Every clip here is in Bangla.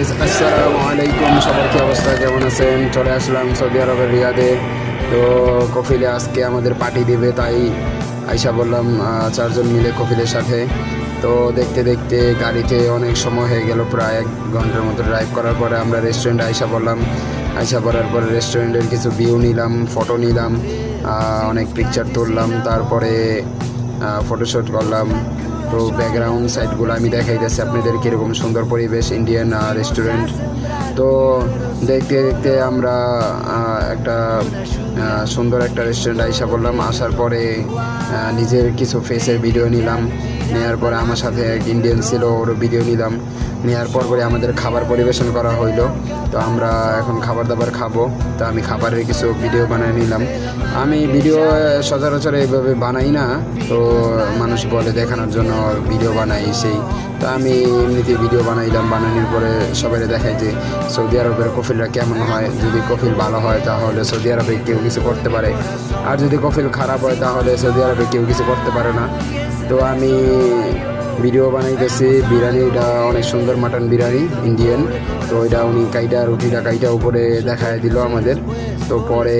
গাইস, আসসালামু আলাইকুম। সবার কি অবস্থা, কেমন আছেন? চলে আসলাম সৌদি আরবের রিয়াদে। তো কফিলে আজকে আমাদের পার্টি দিবে, তাই আইসা বললাম চারজন মিলে কফিলের সাথে। তো দেখতে দেখতে গাড়িতে অনেক সময় হয়ে গেল, প্রায় 1 ঘন্টার মতো ড্রাইভ করার পরে আমরা রেস্টুরেন্টে আইসা বললাম। আইসা পড়ার পরে রেস্টুরেন্টের কিছু ভিউ নিলাম, ফটো নিলাম, অনেক পিকচার তুললাম, তারপরে ফটোশ্যুট করলাম। তো ব্যাকগ্রাউন্ড সাইডগুলো আমি দেখাইতেছি আপনাদের, কীরকম সুন্দর পরিবেশ, ইন্ডিয়ান রেস্টুরেন্ট। তো দেখতে দেখতে আমরা একটা সুন্দর একটা রেস্টুরেন্ট আইসা বললাম। আসার পরে নিজের কিছু ফেসের ভিডিও নিলাম। নেওয়ার পরে আমার সাথে এক ইন্ডিয়ান ছিল, ওরও ভিডিও নিলাম। নেওয়ার পরে আমাদের খাবার পরিবেশন করা হইলো। তো আমরা এখন খাবার দাবার খাবো, তো আমি খাবারের কিছু ভিডিও বানিয়ে নিলাম। আমি ভিডিও সচরাচর এইভাবে বানাই না, তো মানুষ বলে দেখানোর জন্য ভিডিও বানাই সেই। তো আমি এমনিতে ভিডিও বানাইলাম, বানানোর পরে সবাই দেখাই যে সৌদি আরবের কফিলটা কেমন হয়। যদি কফিল ভালো হয় তাহলে সৌদি আরবে কেউ কিছু করতে পারে, আর যদি কফিল খারাপ হয় তাহলে সৌদি আরবে কেউ কিছু করতে পারে না। তো আমি ভিডিও বানাইতেছি। বিরিয়ানিটা অনেক সুন্দর, মাটন বিরিয়ানি ইন্ডিয়ান। তো ওইটা উনি রুটিটা কাইটা উপরে দেখায় দিল আমাদের। তো পরে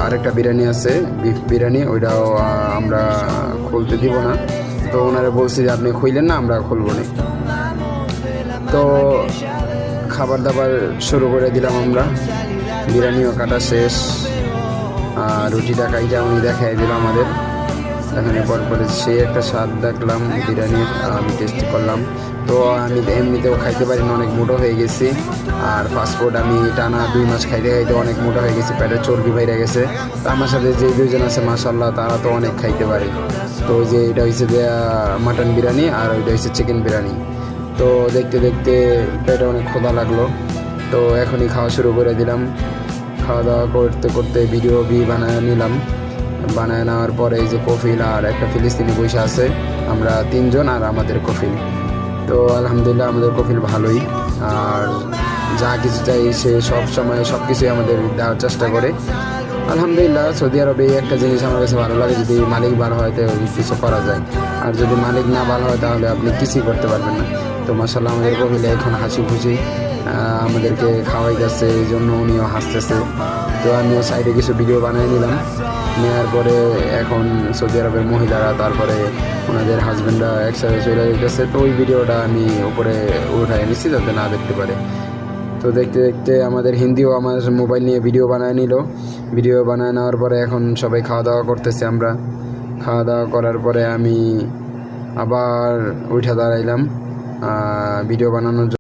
আরেকটা বিরিয়ানি আছে, বিফ বিরিয়ানি, ওইটাও আমরা খুলতে দিব না। তো ওনারা বলছে যে আপনি খুইলেন না, আমরা খুলব না। তো খাবার দাবার শুরু করে দিলাম আমরা। বিরিয়ানিও কাটা শেষ, রুটিটা কাইটা উনি দেখাই দিল আমাদের। এখানে পরে সেই একটা স্বাদ দেখলাম বিরিয়ানির, আমি টেস্ট করলাম। তো আমি এমনিতেও খাইতে পারি না, অনেক মোটো হয়ে গেছি। আর ফাস্টফুড আমি টানা 2 মাস খাইতে খাইতে অনেক মোটো হয়ে গেছি, পেটের চর্বি বাইরে গেছে। তো আমার সাথে যে 2জন আছে মাশাআল্লাহ, তারা তো অনেক খাইতে পারে। তো ওই যে এটা হচ্ছে যে মাটন বিরিয়ানি, আর ওইটা হচ্ছে চিকেন বিরিয়ানি। তো দেখতে দেখতে পেটে অনেক ক্ষুধা লাগলো, তো এখনই খাওয়া শুরু করে দিলাম। খাওয়া দাওয়া করতে করতে ভিডিও বানায় নিলাম। বানায় নেওয়ার পরে এই যে কফিল আর একটা ফিলিস্তিনি বসে আছে, আমরা 3 জন আর আমাদের কফিল। তো আলহামদুলিল্লাহ আমাদের কফিল ভালোই, আর যা কিছু চাই সে সব সময় সব কিছুই আমাদের দেওয়ার চেষ্টা করে। আলহামদুলিল্লাহ সৌদি আরবে এই একটা জিনিস আমার কাছে ভালো লাগে, যদি মালিক ভালো হয় তো কিছু করা যায়, আর যদি মালিক না ভালো হয় তাহলে আপনি কিছুই করতে পারবেন না। তো মাশাআল্লাহ আমাদের কফিলে এখন হাসি খুশি আমাদেরকে খাওয়াই যাচ্ছে, এই জন্য উনিও হাসতেছে। তো আমিও সাইডে কিছু ভিডিও বানিয়ে নিলাম। নেওয়ার পরে এখন সৌদি আরবের মহিলারা, তারপরে ওনাদের হাজব্যান্ডরা একসাথে চলে যেতেছে। তো ওই ভিডিওটা আমি উপরে উঠাই নিচ্ছি যাতে না দেখতে পারে। তো দেখতে দেখতে আমাদের হিন্দিও আমার মোবাইল নিয়ে ভিডিও বানায় নিল। ভিডিও বানায় নেওয়ার পরে এখন সবাই খাওয়া দাওয়া করতেছে। আমরা খাওয়া দাওয়া করার পরে আমি আবার উঠে দাঁড়াইলাম ভিডিও বানানোর জন্য।